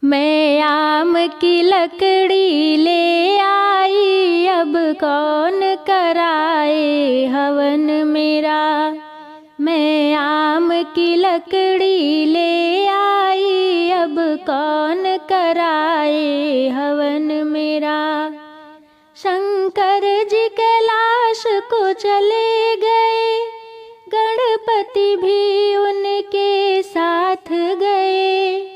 मैं आम की लकड़ी ले आई, अब कौन कराए हवन मेरा। मैं आम की लकड़ी ले आई, अब कौन कराए हवन मेरा। शंकर जी कैलाश को चले गए, गणपति भी उनके साथ गए।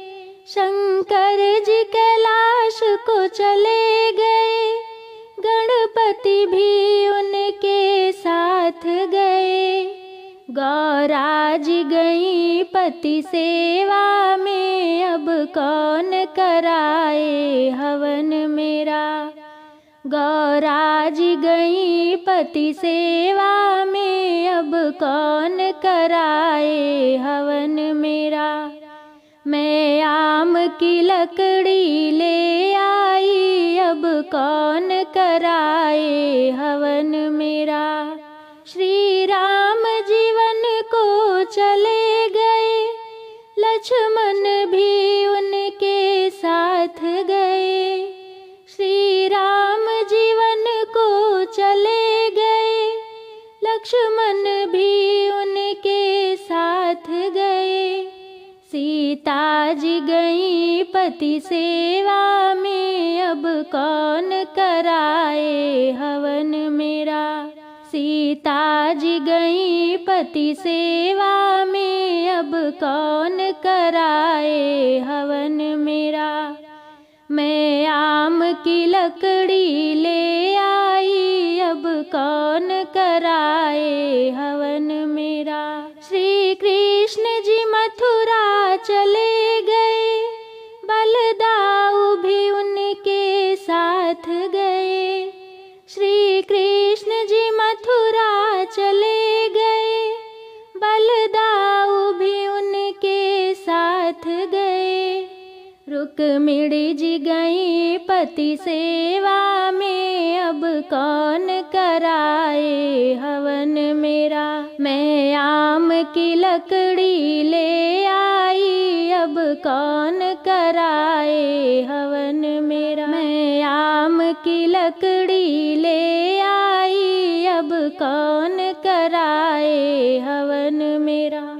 शंकर जी कैलाश को चले गए, गणपति भी उनके साथ गए। गौरा जी गई पति सेवा में, अब कौन कराए हवन मेरा। गौरा जी गई पति सेवा में, अब कौन कराए हवन मेरा। मैं आम की लकड़ी ले आई, अब कौन कराए हवन मेरा। श्री राम जीवन को चले गए, लक्ष्मण भी उनके साथ गए। श्री राम जीवन को चले गए, लक्ष्मण भी उनके साथ गए। सीता जी गई पति सेवा में, अब कौन कराए हवन मेरा। सीता जी गई पति सेवा में, अब कौन कराए हवन मेरा। मैं आम की लकड़ी ले आई, अब कौन कराए हवन मेरा। श्री कृष्ण जी मथुरा चले गए, बलदाऊ भी उनके साथ गए। श्री कृष्ण जी मथुरा चले गए, बलदाऊ भी उनके साथ गए। रुक्मिणी जी गई पति सेवा में, अब कौन कराए हवन मेरा। मैं आम की लकड़ी ले आई, अब कौन कराए हवन मेरा। मैं आम की लकड़ी ले आई, अब कौन कराए हवन मेरा।